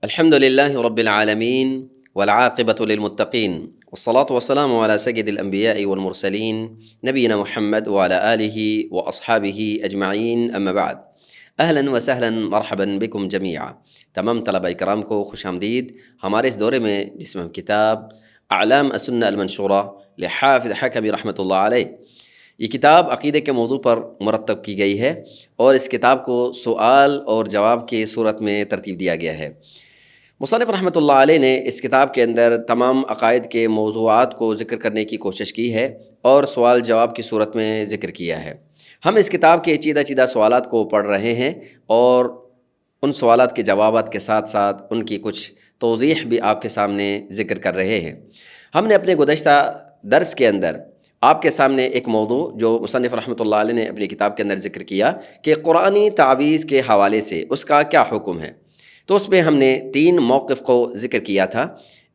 الحمد لله رب العالمين والعاقبة للمتقين والصلاة والسلام على سيد الأنبياء والمرسلين نبينا محمد وعلى آله وأصحابه أجمعين أما بعد اہلا وسہلا مرحبا بکم جمیعا۔ تمام طلبہ کرام کو خوش آمدید ہمارے اس دورے میں جس میں ہم کتاب اعلام السنہ المنشورہ لحافظ حکمی رحمۃ اللہ علیہ، یہ کتاب عقیدے کے موضوع پر مرتب کی گئی ہے اور اس کتاب کو سوال اور جواب کی صورت میں ترتیب دیا گیا ہے۔ مصنف رحمۃ اللہ علیہ نے اس کتاب کے اندر تمام عقائد کے موضوعات کو ذکر کرنے کی کوشش کی ہے اور سوال جواب کی صورت میں ذکر کیا ہے۔ ہم اس کتاب کے چیدہ سوالات کو پڑھ رہے ہیں اور ان سوالات کے جوابات کے ساتھ ساتھ ان کی کچھ توضیح بھی آپ کے سامنے ذکر کر رہے ہیں۔ ہم نے اپنے گزشتہ درس کے اندر آپ کے سامنے ایک موضوع جو مصنف رحمۃ اللہ علیہ نے اپنی کتاب کے اندر ذکر کیا کہ قرآنی تعویذ کے حوالے سے اس کا کیا حکم ہے، تو اس میں ہم نے 3 موقف کو ذکر کیا تھا۔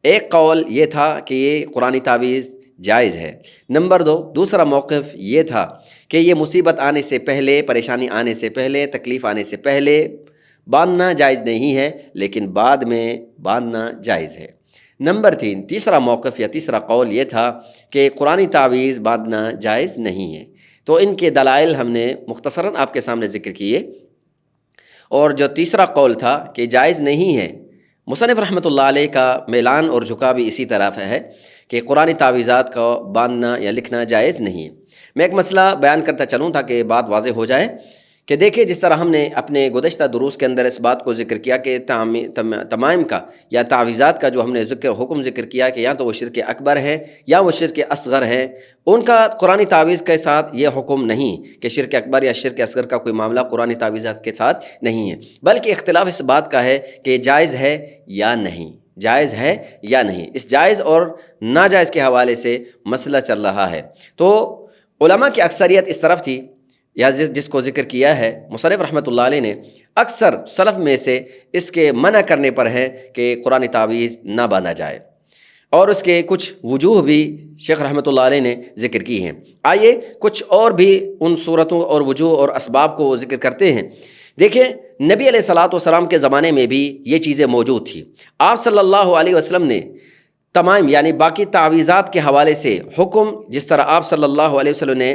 ایک قول یہ تھا کہ یہ قرآنی تعویذ جائز ہے۔ نمبر 2، دوسرا موقف یہ تھا کہ یہ مصیبت آنے سے پہلے، پریشانی آنے سے پہلے، تکلیف آنے سے پہلے باندھنا جائز نہیں ہے لیکن بعد میں باندھنا جائز ہے۔ نمبر 3، تیسرا موقف یا تیسرا قول یہ تھا کہ قرآنی تعویذ باندھنا جائز نہیں ہے۔ تو ان کے دلائل ہم نے مختصراً آپ کے سامنے ذکر کیے، اور جو تیسرا قول تھا کہ جائز نہیں ہے، مصنف رحمۃ اللہ علیہ کا میلان اور جھکا بھی اسی طرف ہے کہ قرآنی تعویذات کو باندھنا یا لکھنا جائز نہیں ہے۔ میں ایک مسئلہ بیان کرتا چلوں تاکہ بات واضح ہو جائے کہ دیکھیں، جس طرح ہم نے اپنے گزشتہ دروس کے اندر اس بات کو ذکر کیا کہ تمائم کا یا تعویذات کا جو ہم نے حکم ذکر کیا کہ یا تو وہ شرک اکبر ہے یا وہ شرک اصغر ہے، ان کا قرآنی تعویذ کے ساتھ یہ حکم نہیں کہ شرک اکبر یا شرک اصغر کا کوئی معاملہ قرآنی تعویذات کے ساتھ نہیں ہے، بلکہ اختلاف اس بات کا ہے کہ جائز ہے یا نہیں، جائز ہے یا نہیں۔ اس جائز اور ناجائز کے حوالے سے مسئلہ چل رہا ہے۔ تو علماء کی اکثریت اس طرف تھی، یا جس کو ذکر کیا ہے مصنف رحمۃ اللہ علیہ نے، اکثر سلف میں سے اس کے منع کرنے پر ہیں کہ قرآن تعویذ نہ باندھا جائے، اور اس کے کچھ وجوہ بھی شیخ رحمۃ اللہ علیہ نے ذکر کی ہیں۔ آئیے کچھ اور بھی ان صورتوں اور وجوہ اور اسباب کو ذکر کرتے ہیں۔ دیکھیں، نبی علیہ الصلوۃ والسلام کے زمانے میں بھی یہ چیزیں موجود تھیں۔ آپ صلی اللہ علیہ وسلم نے تمام یعنی باقی تعویذات کے حوالے سے حکم، جس طرح آپ صلی اللہ علیہ وسلم نے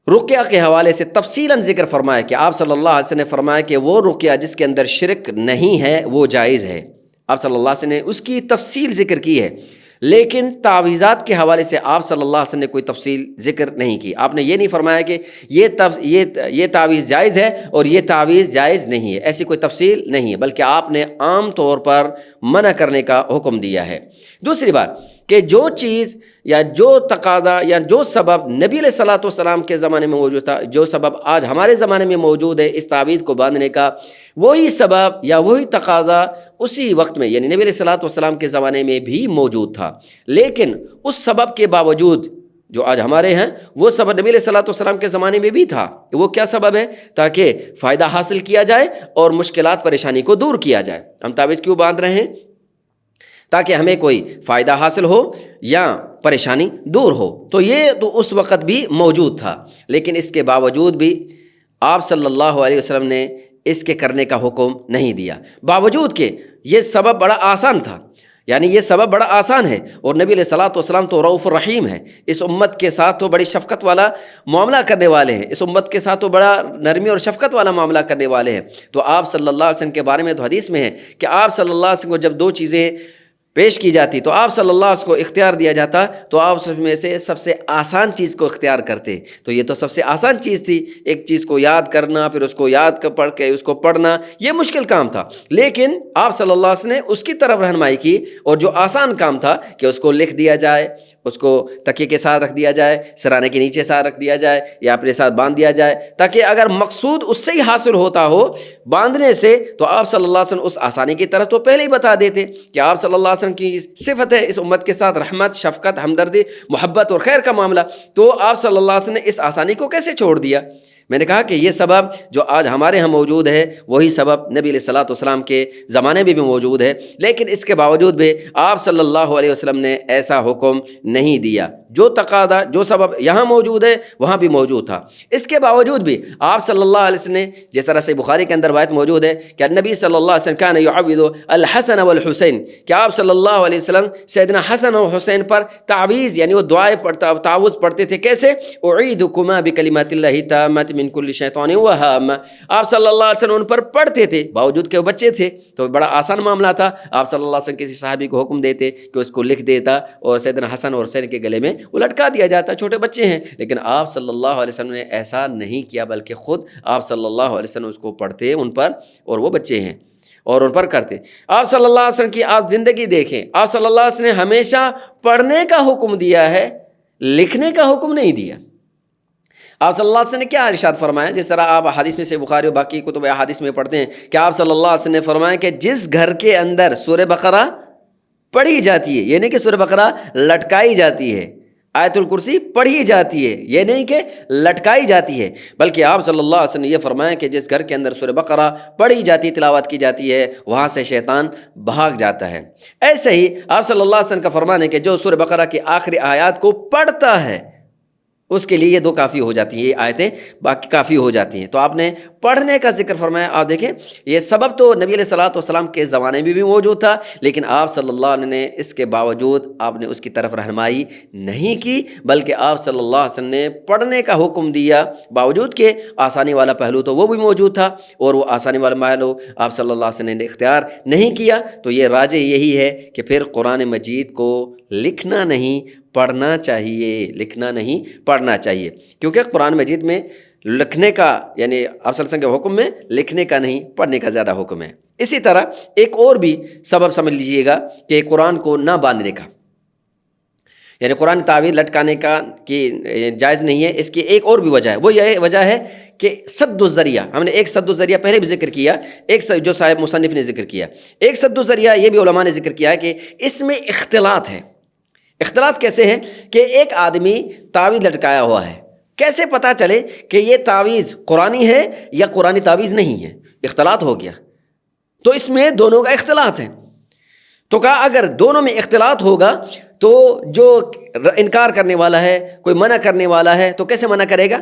رقیہ کے حوالے سے تفصیلاً ذکر فرمایا کہ آپ صلی اللہ علیہ وسلم نے فرمایا کہ وہ رقیہ جس کے اندر شرک نہیں ہے وہ جائز ہے۔ آپ صلی اللہ علیہ وسلم نے اس کی تفصیل ذکر کی ہے، لیکن تعویذات کے حوالے سے آپ صلی اللہ علیہ وسلم نے کوئی تفصیل ذکر نہیں کی۔ آپ نے یہ نہیں فرمایا کہ یہ تعویذ جائز ہے اور یہ تعویذ جائز نہیں ہے، ایسی کوئی تفصیل نہیں ہے، بلکہ آپ نے عام طور پر منع کرنے کا حکم دیا ہے۔ دوسری بات کہ جو چیز یا جو تقاضا یا جو سبب نبی علیہ الصلوۃ والسلام کے زمانے میں موجود تھا، جو سبب آج ہمارے زمانے میں موجود ہے اس تعویذ کو باندھنے کا، وہی سبب یا وہی تقاضا اسی وقت میں یعنی نبی علیہ الصلوۃ والسلام کے زمانے میں بھی موجود تھا، لیکن اس سبب کے باوجود جو آج ہمارے ہیں وہ سبب نبی علیہ الصلوۃ والسلام کے زمانے میں بھی تھا۔ وہ کیا سبب ہے؟ تاکہ فائدہ حاصل کیا جائے اور مشکلات پریشانی کو دور کیا جائے۔ ہم تعویذ کیوں باندھ رہے ہیں؟ تاکہ ہمیں کوئی فائدہ حاصل ہو یا پریشانی دور ہو۔ تو یہ تو اس وقت بھی موجود تھا، لیکن اس کے باوجود بھی آپ صلی اللہ علیہ وسلم نے اس کے کرنے کا حکم نہیں دیا، باوجود کہ یہ سبب بڑا آسان تھا، یعنی یہ سبب بڑا آسان ہے، اور نبی علیہ الصلوۃ والسلام تو رؤوف الرحیم ہے، اس امت کے ساتھ تو بڑی شفقت والا معاملہ کرنے والے ہیں، اس امت کے ساتھ تو بڑا نرمی اور شفقت والا معاملہ کرنے والے ہیں۔ تو آپ صلی اللہ علیہ وسلم کے بارے میں تو حدیث میں ہے کہ آپ صلی اللہ علیہ وسلم کو جب 2 چیزیں پیش کی جاتی تو آپ صلی اللہ علیہ وسلم کو اختیار دیا جاتا تو آپ میں سے سب سے آسان چیز کو اختیار کرتے۔ تو یہ تو سب سے آسان چیز تھی، ایک چیز کو یاد کرنا، پھر اس کو یاد کر پڑھ کے اس کو پڑھنا، یہ مشکل کام تھا، لیکن آپ صلی اللہ علیہ وسلم نے اس کی طرف رہنمائی کی، اور جو آسان کام تھا کہ اس کو لکھ دیا جائے، اس کو تکیے کے ساتھ رکھ دیا جائے، سرانے کے نیچے ساتھ رکھ دیا جائے یا اپنے ساتھ باندھ دیا جائے، تاکہ اگر مقصود اس سے ہی حاصل ہوتا ہو باندھنے سے تو آپ صلی اللہ علیہ وسلم اس آسانی کی طرف تو پہلے ہی بتا دیتے کہ آپ صلی اللہ علیہ وسلم کی صفت ہے اس امت کے ساتھ رحمت، شفقت، ہمدردی، محبت اور خیر کا معاملہ، تو آپ صلی اللہ علیہ وسلم نے اس آسانی کو کیسے چھوڑ دیا؟ میں نے کہا کہ یہ سبب جو آج ہمارے ہاں موجود ہے وہی سبب نبی علیہ الصلوۃ والسلام کے زمانے میں بھی موجود ہے، لیکن اس کے باوجود بھی آپ صلی اللہ علیہ وسلم نے ایسا حکم نہیں دیا۔ جو تقاضا، جو سبب یہاں موجود ہے وہاں بھی موجود تھا، اس کے باوجود بھی آپ صلی اللہ علیہ وسلم نے، جس طرح سے بخاری کے اندر روایت موجود ہے کہ نبی صلی اللہ علیہ وسلم کان یعوذ الحسن والحسین، کہ آپ صلی اللہ علیہ وسلم سیدنا حسن اور حسین پر تعویذ یعنی وہ دعائیں تعوذ پڑھتے تھے۔ کیسے؟ اعیذکما بکلمات اللہ التامات من کل شیطان وہام، آپ صلی اللہ علیہ وسلم ان پر پڑھتے تھے باوجود کہ وہ بچے تھے، تو بڑا آسان معاملہ تھا۔ آپ صلی اللہ علیہ وسلم کسی صحابی کو حکم دیتے کہ اس کو لکھ دیتا اور سیدنا حسن اور حسین کے گلے میں وہ لٹکا دیا جاتا، چھوٹے بچے ہیں، لیکن آپ صلی اللہ علیہ وسلم نے ایسا نہیں کیا، بلکہ خود آپ صلی اللہ علیہ وسلم اس کو پڑھتے ان پر، اور وہ بچے ہیں اور ان پر کرتے۔ آپ صلی اللہ علیہ وسلم کی آپ زندگی دیکھیں، آپ صلی اللہ علیہ وسلم نے ہمیشہ پڑھنے کا حکم دیا ہے، لکھنے کا حکم نہیں دیا۔ آپ صلی اللہ علیہ وسلم نے کیا ارشاد فرمایا؟ جس طرح آپ حدیث میں سے بخاری و باقی کتب احادیث میں پڑھتے ہیں کہ آپ صلی اللہ علیہ وسلم نے فرمایا کہ جس گھر کے اندر سورہ بقرہ پڑھی جاتی ہے، یہ نہیں کہ سورہ بقرہ لٹکائی جاتی ہے، آیت الکرسی پڑھی جاتی ہے، یہ نہیں کہ لٹکائی جاتی ہے، بلکہ آپ صلی اللہ علیہ وسلم نے یہ فرمایا کہ جس گھر کے اندر سورہ بقرہ پڑھی جاتی، تلاوت کی جاتی ہے، وہاں سے شیطان بھاگ جاتا ہے۔ ایسے ہی آپ صلی اللہ علیہ وسلم کا فرمان ہے کہ جو سورہ بقرہ کی آخری آیات کو پڑھتا ہے اس کے لیے یہ دو کافی ہو جاتی ہیں، یہ آیتیں باقی کافی ہو جاتی ہیں۔ تو آپ نے پڑھنے کا ذکر فرمایا۔ آپ دیکھیں یہ سبب تو نبی علیہ الصلوۃ والسلام کے زمانے میں بھی موجود تھا، لیکن آپ صلی اللہ علیہ وسلم نے اس کے باوجود آپ نے اس کی طرف رہنمائی نہیں کی، بلکہ آپ صلی اللہ علیہ وسلم نے پڑھنے کا حکم دیا، باوجود کہ آسانی والا پہلو تو وہ بھی موجود تھا، اور وہ آسانی والا پہلو آپ صلی اللہ علیہ وسلم نے اختیار نہیں کیا۔ تو یہ راجح یہی ہے کہ پھر قرآن مجید کو لکھنا نہیں پڑھنا چاہیے، لکھنا نہیں پڑھنا چاہیے، کیونکہ قرآن مجید میں لکھنے کا یعنی آپ صلی اللہ علیہ وسلم کے حکم میں لکھنے کا نہیں پڑھنے کا زیادہ حکم ہے۔ اسی طرح ایک اور بھی سبب سمجھ لیجئے گا کہ قرآن کو نہ باندھنے کا، یعنی قرآن تعویذ لٹکانے کا کہ جائز نہیں ہے، اس کی ایک اور بھی وجہ ہے، وہ یہ وجہ ہے کہ سد الذریعہ، ہم نے ایک سد الذریعہ پہلے بھی ذکر کیا، ایک جو صاحب مصنف نے ذکر کیا، ایک سد الذریعہ یہ بھی علماء نے ذکر کیا ہے کہ اس میں اختلاط ہے۔ اختلاط کیسے ہے کہ ایک آدمی تعویذ لٹکایا ہوا ہے، کیسے پتہ چلے کہ یہ تعویذ قرآنی ہے یا قرآنی تعویذ نہیں ہے؟ اختلاط ہو گیا، تو اس میں دونوں کا اختلاط ہے۔ تو کہا اگر دونوں میں اختلاط ہوگا تو جو انکار کرنے والا ہے، کوئی منع کرنے والا ہے، تو کیسے منع کرے گا؟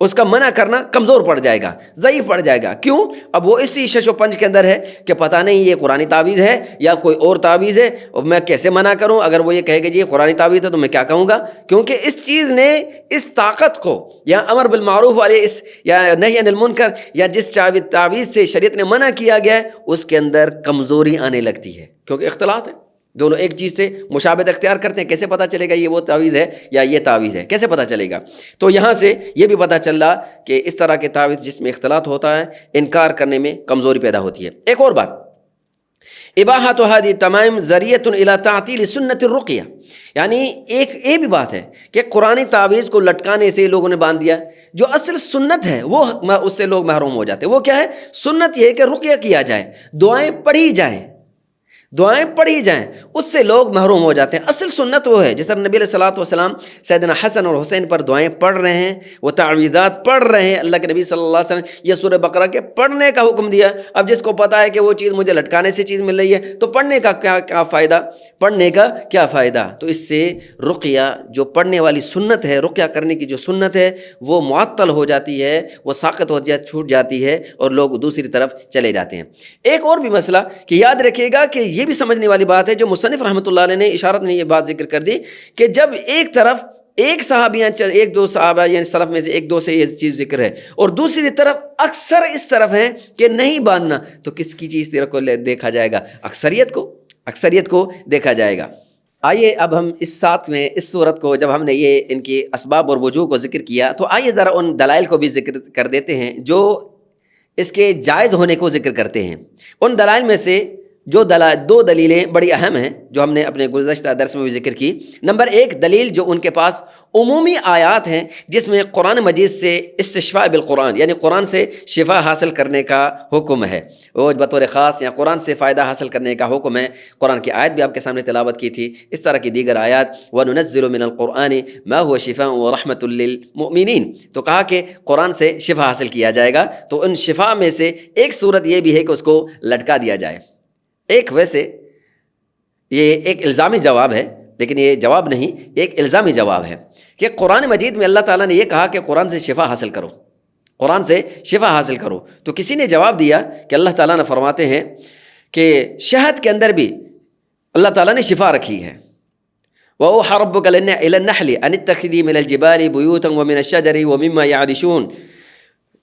اس کا منع کرنا کمزور پڑ جائے گا، ضعیف پڑ جائے گا۔ کیوں؟ اب وہ اسی شش و پنج کے اندر ہے کہ پتہ نہیں یہ قرآنی تعویذ ہے یا کوئی اور تعویذ ہے، اور میں کیسے منع کروں؟ اگر وہ یہ کہے گا جی یہ قرآنی تعویذ ہے تو میں کیا کہوں گا؟ کیونکہ اس چیز نے اس طاقت کو، یا امر بالمعروف والے اس یا نہی عن المنکر، یا جس تعویذ سے شریعت نے منع کیا گیا ہے اس کے اندر کمزوری آنے لگتی ہے، کیونکہ اختلاط ہے، دونوں ایک چیز سے مشابہت اختیار کرتے ہیں۔ کیسے پتہ چلے گا یہ وہ تعویذ ہے یا یہ تعویذ ہے؟ کیسے پتہ چلے گا؟ تو یہاں سے یہ بھی پتہ چلا کہ اس طرح کے تعویذ جس میں اختلاط ہوتا ہے انکار کرنے میں کمزوری پیدا ہوتی ہے۔ ایک اور بات، اباحۃ هذه التمائم ذریعۃ الی تعطیل سنت الرقیہ، یعنی ایک یہ بھی بات ہے کہ قرآنی تعویذ کو لٹکانے سے لوگوں نے باندھ دیا، جو اصل سنت ہے وہ اس سے لوگ محروم ہو جاتے ہیں۔ وہ کیا ہے؟ سنت یہ ہے کہ رقیہ کیا جائے، دعائیں پڑھی جائیں، دعائیں پڑھی جائیں، اس سے لوگ محروم ہو جاتے ہیں۔ اصل سنت وہ ہے، جس طرح نبی علیہ الصلوۃ والسلام سیدنا حسن اور حسین پر دعائیں پڑھ رہے ہیں، وہ تعویذات پڑھ رہے ہیں، اللہ کے نبی صلی اللہ علیہ وسلم یہ سورہ بقرہ کے پڑھنے کا حکم دیا۔ اب جس کو پتہ ہے کہ وہ چیز مجھے لٹکانے سے چیز مل رہی ہے تو پڑھنے کا کیا فائدہ؟ پڑھنے کا کیا فائدہ؟ تو اس سے رقیہ جو پڑھنے والی سنت ہے، رقیہ کرنے کی جو سنت ہے وہ معطل ہو جاتی ہے، وہ ساقط ہو جاتی، چھوٹ جاتی ہے، اور لوگ دوسری طرف چلے جاتے ہیں۔ ایک اور بھی مسئلہ کہ یاد رکھیے گا کہ یہ بھی سمجھنے والی بات ہے، جو مصنف رحمۃ اللہ علیہ نے اشارت میں یہ بات ذکر کر دی کہ جب ایک طرف ایک صحابیاں ایک دو صحابہ یعنی سلف میں سے ایک دو سے یہ چیز ذکر ہے، اور دوسری طرف اکثر اس طرف ہے کہ نہیں باندھنا، تو کس کی چیز کو دیکھا جائے گا؟ اکثریت کو دیکھا جائے گا۔ آئیے اب ہم اس ساتھ میں اس صورت کو، جب ہم نے یہ ان کی اسباب اور وجوہ کو ذکر کیا، تو آئیے ذرا ان دلائل کو بھی ذکر کر دیتے ہیں جو اس کے جائز ہونے کو ذکر کرتے ہیں۔ ان دلائل میں سے دو دلیلیں بڑی اہم ہیں جو ہم نے اپنے گزشتہ درس میں بھی ذکر کی۔ نمبر ایک دلیل جو ان کے پاس عمومی آیات ہیں جس میں قرآن مجید سے استشفاء بالقرآن یعنی قرآن سے شفا حاصل کرنے کا حکم ہے، وہ بطور خاص یا قرآن سے فائدہ حاصل کرنے کا حکم ہے۔ قرآن کی آیت بھی آپ کے سامنے تلاوت کی تھی، اس طرح کی دیگر آیات وَنُنَزِّلُ مِنَ الْقُرْآنِ مَا هُوَ شِفَاءٌ وَرَحْمَةٌ لِّلْمُؤْمِنِينَ، تو کہا کہ قرآن سے شفا حاصل کیا جائے گا، تو ان شفا میں سے ایک صورت یہ بھی ہے کہ اس کو لٹکا دیا جائے۔ ایک ویسے یہ ایک الزامی جواب ہے، لیکن یہ جواب نہیں، ایک الزامی جواب ہے کہ قرآن مجید میں اللہ تعالیٰ نے یہ کہا کہ قرآن سے شفا حاصل کرو، قرآن سے شفا حاصل کرو، تو کسی نے جواب دیا کہ اللہ تعالیٰ نے فرماتے ہیں کہ شہد کے اندر بھی اللہ تعالیٰ نے شفا رکھی ہے۔ وَأَوْحَىٰ رَبُّكَ إِلَى النَّحْلِ أَنِ اتَّخِذِي مِنَ الْجِبَالِ بُيُوتًا وَمِنَ الشَّجَرِ وَمِمَّا يَعْرِشُونَ،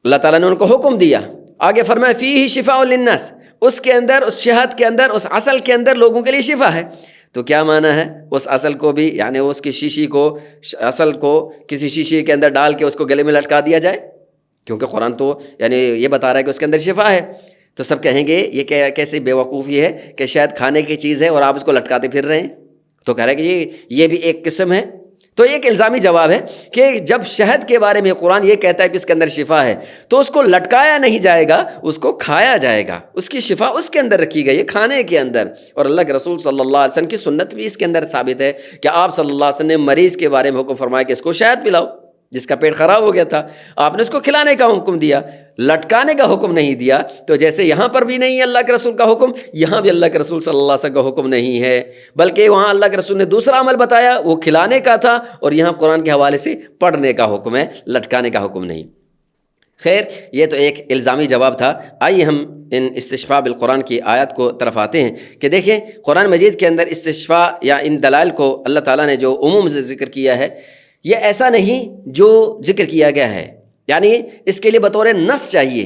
اللہ تعالیٰ نے ان کو حکم دیا، آگے فرمایا فِيهِ شِفَاءٌ لِلنَّاسِ، اس کے اندر، اس شہد کے اندر، اس عسل کے اندر لوگوں کے لیے شفا ہے۔ تو کیا معنی ہے؟ اس عسل کو بھی یعنی اس کی شیشی کو، عسل کو کسی شیشی کے اندر ڈال کے اس کو گلے میں لٹکا دیا جائے، کیونکہ قرآن تو یعنی یہ بتا رہا ہے کہ اس کے اندر شفا ہے۔ تو سب کہیں گے یہ کیسے بے وقوفی ہے کہ شاید کھانے کی چیز ہے اور آپ اس کو لٹکاتے پھر رہے ہیں۔ تو کہہ رہے ہیں کہ یہ بھی ایک قسم ہے۔ تو ایک الزامی جواب ہے کہ جب شہد کے بارے میں قرآن یہ کہتا ہے کہ اس کے اندر شفا ہے تو اس کو لٹکایا نہیں جائے گا، اس کو کھایا جائے گا، اس کی شفا اس کے اندر رکھی گئی ہے، کھانے کے اندر۔ اور اللہ کے رسول صلی اللہ علیہ وسلم کی سنت بھی اس کے اندر ثابت ہے کہ آپ صلی اللہ علیہ وسلم نے مریض کے بارے میں حکم فرمایا کہ اس کو شہد پلاؤ، جس کا پیٹ خراب ہو گیا تھا، آپ نے اس کو کھلانے کا حکم دیا، لٹکانے کا حکم نہیں دیا۔ تو جیسے یہاں پر بھی نہیں ہے اللہ کے رسول کا حکم، یہاں بھی اللہ کے رسول صلی اللہ علیہ وسلم کا حکم نہیں ہے، بلکہ وہاں اللہ کے رسول نے دوسرا عمل بتایا، وہ کھلانے کا تھا، اور یہاں قرآن کے حوالے سے پڑھنے کا حکم ہے، لٹکانے کا حکم نہیں۔ خیر، یہ تو ایک الزامی جواب تھا۔ آئیے ہم ان استشفاء بالقرآن کی آیات کو طرف آتے ہیں کہ دیکھیں قرآن مجید کے اندر استشفاء یا ان دلائل کو اللہ تعالیٰ نے جو عموم سے ذکر کیا ہے، یہ ایسا نہیں جو ذکر کیا گیا ہے، یعنی اس کے لیے بطور نص چاہیے،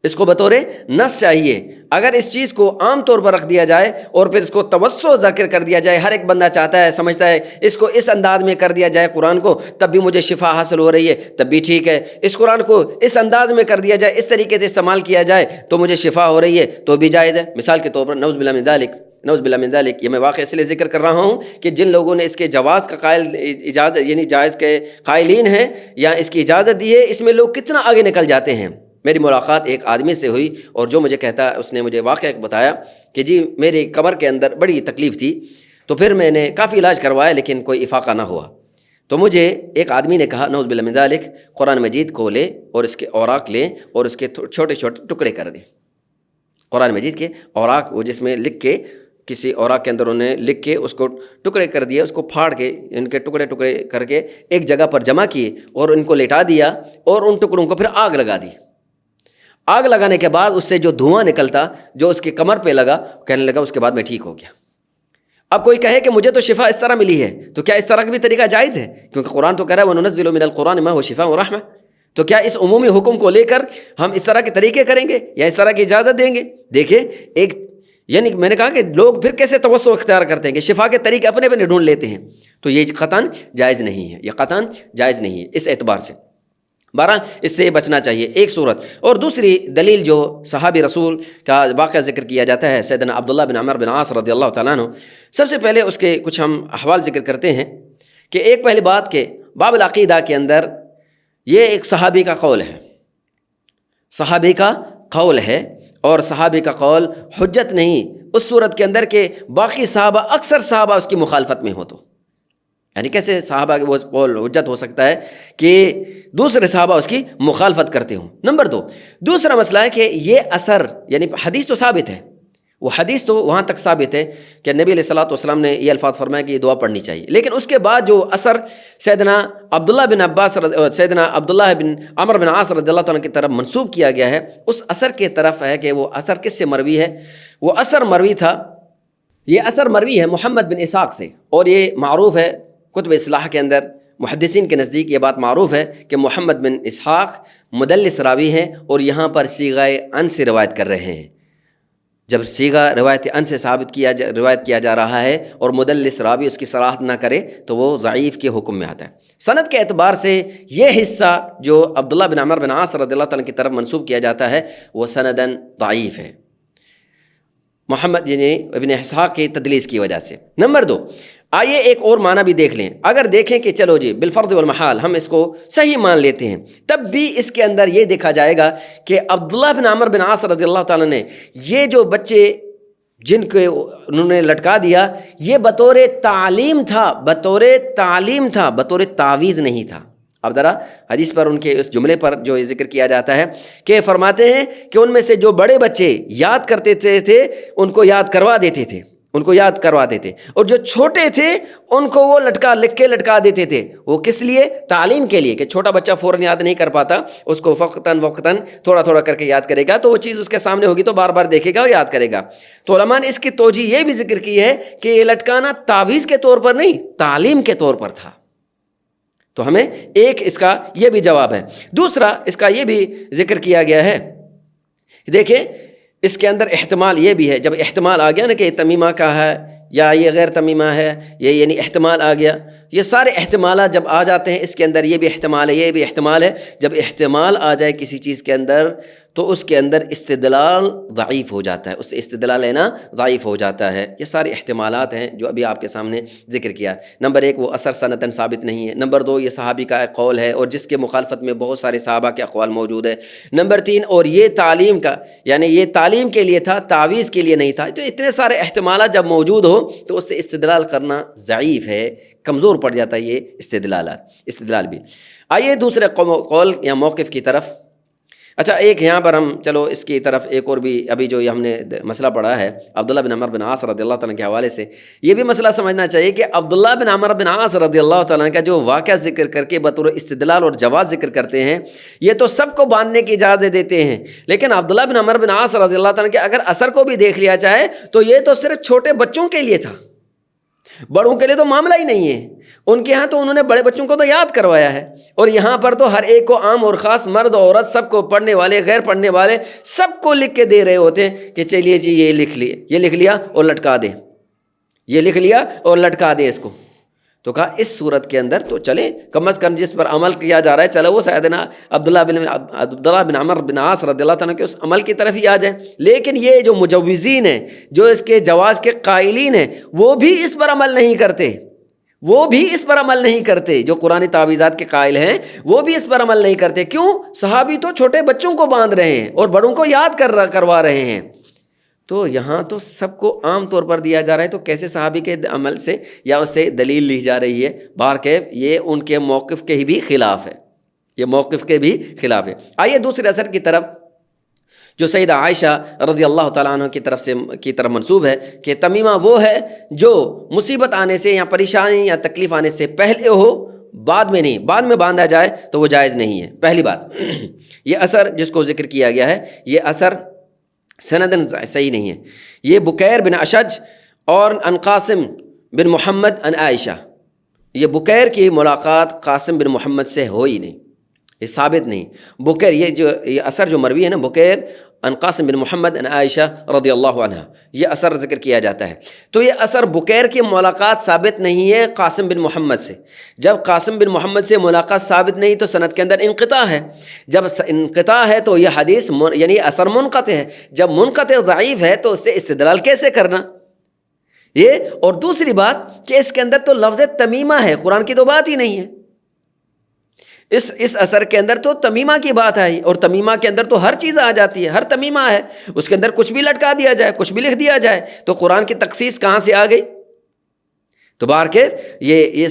اس کو بطور نص چاہیے۔ اگر اس چیز کو عام طور پر رکھ دیا جائے اور پھر اس کو توسع ذکر کر دیا جائے، ہر ایک بندہ چاہتا ہے، سمجھتا ہے اس کو اس انداز میں کر دیا جائے قرآن کو، تب بھی مجھے شفا حاصل ہو رہی ہے، تب بھی ٹھیک ہے، اس قرآن کو اس انداز میں کر دیا جائے، اس طریقے سے استعمال کیا جائے تو مجھے شفا ہو رہی ہے، تو بھی جائز ہے۔ مثال کے طور پر نعوذ باللہ من ذالک، نعوذ باللہ من ذالک، یہ میں واقعہ اس لیے ذکر کر رہا ہوں کہ جن لوگوں نے اس کے جواز کا قائل اجازت یعنی جائز کے قائلین ہیں یا اس کی اجازت دی ہے، اس میں لوگ کتنا آگے نکل جاتے ہیں۔ میری ملاقات ایک آدمی سے ہوئی اور جو مجھے کہتا، اس نے مجھے واقعہ بتایا کہ جی میری کمر کے اندر بڑی تکلیف تھی، تو پھر میں نے کافی علاج کروایا لیکن کوئی افاقہ نہ ہوا۔ تو مجھے ایک آدمی نے کہا نعوذ باللہ من ذالک، قرآن مجید کو لیں اور اس کے اوراق لیں اور اس کے چھوٹے چھوٹے ٹکڑے کر دیں۔ قرآن مجید کے اوراق، وہ جس میں لکھ کے کسی اوراق کے اندر انہیں لکھ کے اس کو ٹکڑے کر دیے، اس کو پھاڑ کے ان کے ٹکڑے ٹکڑے کر کے ایک جگہ پر جمع کیے اور ان کو لٹا دیا اور ان ٹکڑوں کو پھر آگ لگا دی۔ آگ لگانے کے بعد اس سے جو دھواں نکلتا جو اس کی کمر پہ لگا، کہنے لگا اس کے بعد میں ٹھیک ہو گیا۔ اب کوئی کہے کہ مجھے تو شفا اس طرح ملی ہے، تو کیا اس طرح کا بھی طریقہ جائز ہے؟ کیونکہ قرآن تو کہہ رہا ہے وَنُنَزِّلُ مِنَ الْقُرْآنِ مَا هُوَ شِفَاءٌ وَرَحْمَةٌ، تو کیا اس عمومی حکم کو لے کر ہم اس طرح کے طریقے کریں گے یا اس طرح کی اجازت دیں گے؟ دیکھیں ایک یعنی میں نے کہا کہ لوگ پھر کیسے توسع اختیار کرتے ہیں کہ شفا کے طریقے اپنے اپنے ڈھونڈ لیتے ہیں، تو یہ قطعاً جائز نہیں ہے، یہ قطعاً جائز نہیں ہے اس اعتبار سے۔ بارہ اس سے بچنا چاہیے، ایک صورت۔ اور دوسری دلیل جو صحابی رسول کا واقعہ ذکر کیا جاتا ہے سیدنا عبداللہ بن عمر بن عاص رضی اللہ تعالیٰ عنہ، سب سے پہلے اس کے کچھ ہم احوال ذکر کرتے ہیں کہ ایک پہلی بات کہ باب العقیدہ کے اندر یہ ایک صحابی کا قول ہے، صحابی کا قول ہے، اور صحابی کا قول حجت نہیں اس صورت کے اندر کہ باقی صحابہ، اکثر صحابہ اس کی مخالفت میں ہو، تو یعنی کیسے صحابہ وہ قول حجت ہو سکتا ہے کہ دوسرے صحابہ اس کی مخالفت کرتے ہوں۔ نمبر دو، دوسرا مسئلہ ہے کہ یہ اثر یعنی حدیث تو ثابت ہے، وہ حدیث تو وہاں تک ثابت ہے کہ نبی علیہ الصلوۃ والسلام نے یہ الفاظ فرمایا کہ یہ دعا پڑھنی چاہیے، لیکن اس کے بعد جو اثر سیدنا عبداللہ بن عباس سیدنا عبداللہ بن عمر بن عاص رضی اللہ تعالیٰ کی طرف منسوب کیا گیا ہے، اس اثر کے طرف ہے کہ وہ اثر کس سے مروی ہے؟ وہ اثر مروی تھا، یہ اثر مروی ہے محمد بن اسحاق سے، اور یہ معروف ہے کتب اصلاح کے اندر، محدثین کے نزدیک یہ بات معروف ہے کہ محمد بن اسحاق مدلس راوی ہیں اور یہاں پر صیغہ ان سے روایت کر رہے ہیں۔ جب صیغہ روایت ان سے روایت کیا جا رہا ہے اور مدلس راوی اس کی صراحت نہ کرے تو وہ ضعیف کے حکم میں آتا ہے۔ سند کے اعتبار سے یہ حصہ جو عبداللہ بن عمر بن عاص رضی اللہ تعالیٰ کی طرف منسوب کیا جاتا ہے وہ سندن ضعیف ہے۔ محمد یعنی ابن اسحاق کی تدلیس کی وجہ سے۔ نمبر 2، آئیے ایک اور معنی بھی دیکھ لیں۔ اگر دیکھیں کہ چلو جی بالفرض والمحال ہم اس کو صحیح مان لیتے ہیں، تب بھی اس کے اندر یہ دیکھا جائے گا کہ عبداللہ بن عمرو بن عاص رضی اللہ تعالیٰ نے یہ جو بچے جن کو انہوں نے لٹکا دیا، یہ بطور تعلیم تھا، بطور تعلیم تھا، بطور تعویذ نہیں تھا۔ اب ذرا حدیث پر ان کے اس جملے پر جو ذکر کیا جاتا ہے کہ فرماتے ہیں کہ ان میں سے جو بڑے بچے یاد کرتے تھے ان کو یاد کروا دیتے تھے، ان کو یاد کرواتے تھے، اور جو چھوٹے تھے ان کو وہ لکھ کے لٹکا دیتے تھے۔ وہ کس لیے؟ تعلیم کے لیے، کہ چھوٹا بچہ فوراً یاد نہیں کر پاتا، اس کو وقتاً تھوڑا تھوڑا کر کے یاد کرے گا، تو وہ چیز اس کے سامنے ہوگی تو بار بار دیکھے گا اور یاد کرے گا۔ تو علماء نے اس کی توجیہ یہ بھی ذکر کی ہے کہ یہ لٹکانا تعویذ کے طور پر نہیں، تعلیم کے طور پر تھا۔ تو ہمیں ایک اس کا یہ بھی جواب ہے۔ دوسرا اس کا یہ بھی ذکر کیا گیا ہے، دیکھیں اس کے اندر احتمال یہ بھی ہے، جب احتمال آ گیا نا کہ یہ تمیمہ کا ہے یا یہ غیر تمیمہ ہے، یہ یعنی احتمال آ گیا، یہ سارے احتمالات جب آ جاتے ہیں اس کے اندر، یہ بھی احتمال ہے، یہ بھی احتمال ہے۔ جب احتمال آ جائے کسی چیز کے اندر تو اس کے اندر استدلال ضعیف ہو جاتا ہے، اس سے استدلال لینا ضعیف ہو جاتا ہے۔ یہ سارے احتمالات ہیں جو ابھی آپ کے سامنے ذکر کیا۔ نمبر 1 وہ اثر سندن ثابت نہیں ہے۔ نمبر 2 یہ صحابی کا ایک قول ہے اور جس کے مخالفت میں بہت سارے صحابہ کے اقوال موجود ہیں۔ نمبر 3 اور یہ تعلیم کا، یعنی یہ تعلیم کے لیے تھا، تعویذ کے لیے نہیں تھا۔ تو اتنے سارے احتمالات جب موجود ہو تو اس سے استدلال کرنا ضعیف ہے، کمزور پڑ جاتا ہے یہ استدلال بھی۔ آئیے دوسرے قول یا موقف کی طرف۔ اچھا ایک یہاں پر ہم چلو اس کی طرف ایک اور بھی، ابھی جو ہم نے مسئلہ پڑھا ہے عبداللہ بن عمرو بن عاص رضی اللہ تعالیٰ کے حوالے سے، یہ بھی مسئلہ سمجھنا چاہیے کہ عبداللہ بن عمرو بن عاص رضی اللہ تعالیٰ کا جو واقعہ ذکر کر کے بطور استدلال اور جواز ذکر کرتے ہیں، یہ تو سب کو باندھنے کی اجازت دیتے ہیں، لیکن عبداللہ بن عمرو بن عاص رضی اللہ تعالیٰ کے اگر اثر کو بھی دیکھ لیا جائے تو یہ تو صرف چھوٹے بچوں کے لیے تھا، بڑوں کے لیے تو معاملہ ہی نہیں ہے۔ ان کے ہاں تو انہوں نے بڑے بچوں کو تو یاد کروایا ہے، اور یہاں پر تو ہر ایک کو، عام اور خاص، مرد عورت سب کو، پڑھنے والے غیر پڑھنے والے سب کو لکھ کے دے رہے ہوتے ہیں کہ چلیے جی یہ لکھ لیا اور لٹکا دیں، یہ لکھ لیا اور لٹکا دیں اس کو۔ تو کہا اس صورت کے اندر تو چلیں، کم از کم جس پر عمل کیا جا رہا ہے چلو وہ سیدنا عبداللہ بن عمرو بن عاص رضی اللہ تعالیٰ کے اس عمل کی طرف ہی آ جائیں۔ لیکن یہ جو مجوزین ہیں، جو اس کے جواز کے قائلین ہیں، وہ بھی اس پر عمل نہیں کرتے، جو قرآن تعویذات کے قائل ہیں وہ بھی اس پر عمل نہیں کرتے۔ کیوں؟ صحابی تو چھوٹے بچوں کو باندھ رہے ہیں اور بڑوں کو یاد کروا رہے ہیں، تو یہاں تو سب کو عام طور پر دیا جا رہا ہے، تو کیسے صحابی کے عمل سے یا اس سے دلیل لی جا رہی ہے؟ بہرکیف یہ ان کے موقف کے بھی خلاف ہے، آئیے دوسرے اثر کی طرف، جو سیدہ عائشہ رضی اللہ تعالیٰ عنہ کی طرف منسوب ہے کہ تمیمہ وہ ہے جو مصیبت آنے سے یا پریشانی یا تکلیف آنے سے پہلے ہو، بعد میں نہیں، بعد میں باندھا جائے تو وہ جائز نہیں ہے۔ پہلی بات یہ اثر جس کو ذکر کیا گیا ہے، یہ اثر سندن صحیح نہیں ہے۔ یہ بکیر بن اشج اور ان قاسم بن محمد ان عائشہ، یہ بکیر کی ملاقات قاسم بن محمد سے ہو ہی نہیں، یہ ثابت نہیں۔ بکیر یہ اثر جو مروی ہے نا، بکیر ان قاسم بن محمد ان عائشہ رضی اللہ عنہ، یہ اثر ذکر کیا جاتا ہے، تو یہ اثر بکیر کی ملاقات ثابت نہیں ہے قاسم بن محمد سے۔ جب قاسم بن محمد سے ملاقات ثابت نہیں تو سند کے اندر انقطاع ہے، جب انقطاع ہے تو یہ حدیث یعنی اثر منقطع ہے، جب منقطع ضعیف ہے تو اس سے استدلال کیسے کرنا؟ یہ اور دوسری بات کہ اس کے اندر تو لفظ تمیمہ ہے، قرآن کی تو بات ہی نہیں ہے۔ اس اثر کے اندر تو تمیمہ کی بات آئی، اور تمیمہ کے اندر تو ہر چیز آ جاتی ہے، ہر تمیمہ ہے، اس کے اندر کچھ بھی لٹکا دیا جائے، کچھ بھی لکھ دیا جائے، تو قرآن کی تخصیص کہاں سے آ گئی؟ تو بار کے یہ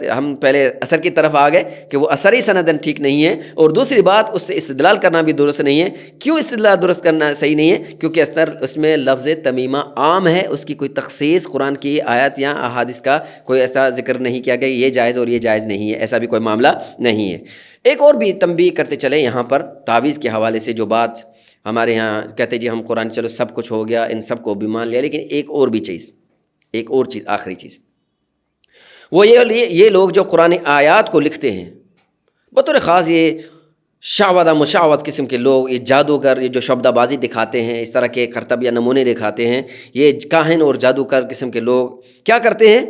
ہم پہلے اثر کی طرف آ گئے کہ وہ اثر ہی سندن ٹھیک نہیں ہے، اور دوسری بات اس سے استدلال کرنا بھی درست نہیں ہے۔ کیوں استدلال درست کرنا صحیح نہیں ہے؟ کیونکہ اس میں لفظ تمیمہ عام ہے، اس کی کوئی تخصیص قرآن کی آیات یا احادیث کا کوئی ایسا ذکر نہیں کیا گیا یہ جائز اور یہ جائز نہیں ہے، ایسا بھی کوئی معاملہ نہیں ہے۔ ایک اور بھی تنبیہ کرتے چلیں یہاں پر تعویذ کے حوالے سے، جو بات ہمارے یہاں کہتے جی ہم قرآن چلو سب کچھ ہو گیا، ان سب کو بھی مان لیا، لیکن ایک اور چیز آخری چیز، وہ یہ لوگ جو قرآن آیات کو لکھتے ہیں بطور خاص، یہ شعوذہ مشعوذ قسم کے لوگ، یہ جادوگر، یہ جو شعبدہ بازی دکھاتے ہیں، اس طرح کے کرتب یا نمونے دکھاتے ہیں، یہ کاہن اور جادوگر قسم کے لوگ کیا کرتے ہیں؟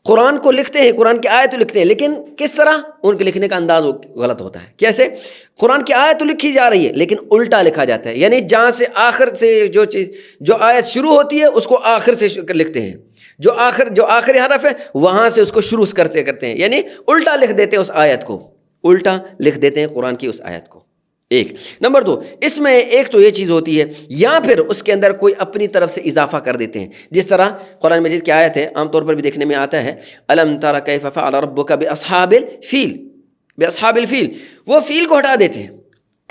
قرآن کو لکھتے ہیں، قرآن کی آیت لکھتے ہیں، لیکن کس طرح؟ ان کے لکھنے کا انداز غلط ہوتا ہے۔ کیسے؟ قرآن کی آیت لکھی جا رہی ہے لیکن الٹا لکھا جاتا ہے، یعنی جہاں سے آخر سے جو آیت شروع ہوتی ہے اس کو آخر سے لکھتے ہیں، جو آخری حرف ہے وہاں سے اس کو شروع کرتے ہیں، یعنی الٹا لکھ دیتے ہیں اس آیت کو، الٹا لکھ دیتے ہیں قرآن کی اس آیت کو۔ ایک نمبر 2، اس میں ایک تو یہ چیز ہوتی ہے، یا پھر اس کے اندر کوئی اپنی طرف سے اضافہ کر دیتے ہیں، جس طرح قرآن مجید کی آیت ہے، عام طور پر بھی دیکھنے میں آتا ہے الم تر کیف فعل ربک باصحاب الفیل، باصحاب الفیل، وہ فیل کو ہٹا دیتے ہیں،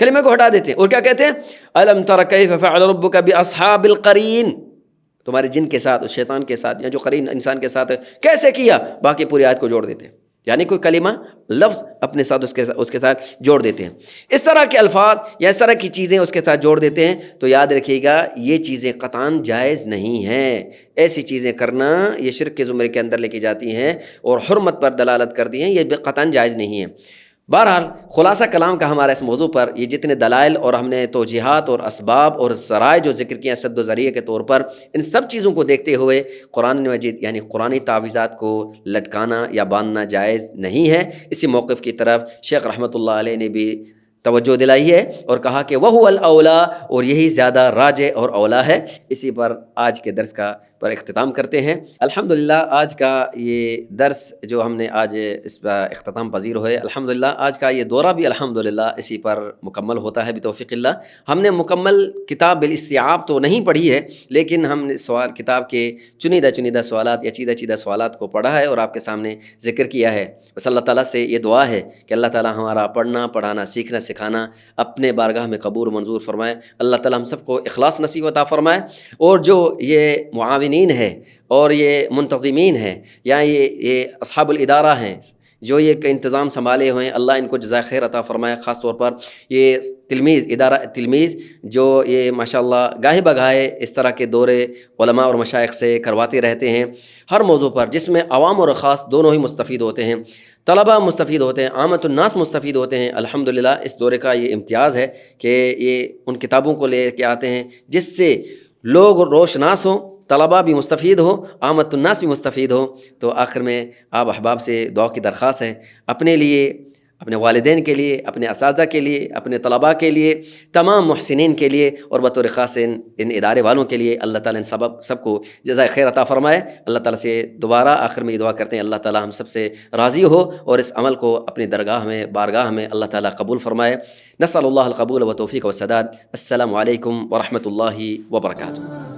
کلمے کو ہٹا دیتے ہیں، اور کیا کہتے ہیں؟ الم تر کیف فعل ربک باصحاب القرین، تمہارے جن کے ساتھ، اس شیطان کے ساتھ یا جو قرین انسان کے ساتھ کیسے کیا، باقی پوری آیت کو جوڑ دیتے ہیں، یعنی کوئی کلمہ لفظ اپنے ساتھ اس کے ساتھ جوڑ دیتے ہیں، اس طرح کے الفاظ یا اس طرح کی چیزیں اس کے ساتھ جوڑ دیتے ہیں، تو یاد رکھیے گا یہ چیزیں قطعاً جائز نہیں ہیں، ایسی چیزیں کرنا یہ شرک کے زمرے کے اندر لے کے جاتی ہیں اور حرمت پر دلالت کرتی ہیں، یہ قطعاً جائز نہیں ہے۔ بہرحال خلاصہ کلام کا ہمارا اس موضوع پر یہ جتنے دلائل اور ہم نے توجیحات اور اسباب اور ذرائع جو ذکر کیا سد و ذریعہ کے طور پر، ان سب چیزوں کو دیکھتے ہوئے قرآن مجید یعنی قرآنی تعویذات کو لٹکانا یا باندھنا جائز نہیں ہے۔ اسی موقف کی طرف شیخ رحمۃ اللہ علیہ نے بھی توجہ دلائی ہے اور کہا کہ وہو الاولا، اور یہی زیادہ راجح اور اولا ہے۔ اسی پر آج کے درس کا پر اختتام کرتے ہیں۔ الحمدللہ آج کا یہ درس جو ہم نے آج اس پر اختتام پذیر ہوئے، الحمدللہ آج کا یہ دورہ بھی الحمدللہ اسی پر مکمل ہوتا ہے بتوفیق اللہ۔ ہم نے مکمل کتاب بالاستیعاب تو نہیں پڑھی ہے، لیکن ہم نے کتاب کے چنیدہ سوالات یا چیدہ سوالات کو پڑھا ہے اور آپ کے سامنے ذکر کیا ہے۔ بس اللہ تعالیٰ سے یہ دعا ہے کہ اللہ تعالیٰ ہمارا پڑھنا، پڑھانا، سیکھنا، سکھانا اپنے بارگاہ میں قبول منظور فرمائے۔ اللہ تعالیٰ ہم سب کو اخلاص نصیب عطا فرمائے، اور جو یہ معاونین ہے اور یہ منتظمین ہیں یا یہ اصحاب الادارہ ہیں جو یہ انتظام سنبھالے ہوئے ہیں، اللہ ان کو جزائے خیر عطا فرمائے۔ خاص طور پر یہ تلمیذ جو یہ ماشاءاللہ گاہے بگاہے اس طرح کے دورے علماء اور مشائخ سے کرواتے رہتے ہیں ہر موضوع پر، جس میں عوام اور خاص دونوں ہی مستفید ہوتے ہیں، طلباء مستفید ہوتے ہیں، عامت الناس مستفید ہوتے ہیں۔ الحمدللہ اس دورے کا یہ امتیاز ہے کہ یہ ان کتابوں کو لے کے آتے ہیں جس سے لوگ روشناس ہوں، طلباء بھی مستفید ہو، عامت الناس بھی مستفید ہو۔ تو آخر میں آپ احباب سے دعا کی درخواست ہے، اپنے لیے، اپنے والدین کے لیے، اپنے اساتذہ کے لیے، اپنے طلباء کے لیے، تمام محسنین کے لیے اور بطور خاص ان ادارے والوں کے لیے اللہ تعالیٰ ان سب کو جزائے خیر عطا فرمائے۔ اللہ تعالیٰ سے دوبارہ آخر میں یہ دعا کرتے ہیں اللہ تعالیٰ ہم سب سے راضی ہو اور اس عمل کو اپنی درگاہ میں، بارگاہ میں اللہ تعالیٰ قبول فرمائے۔ نسأل اللہ القبول و توفیق و سداد۔ السلام علیکم ورحمۃ اللہ وبرکاتہ۔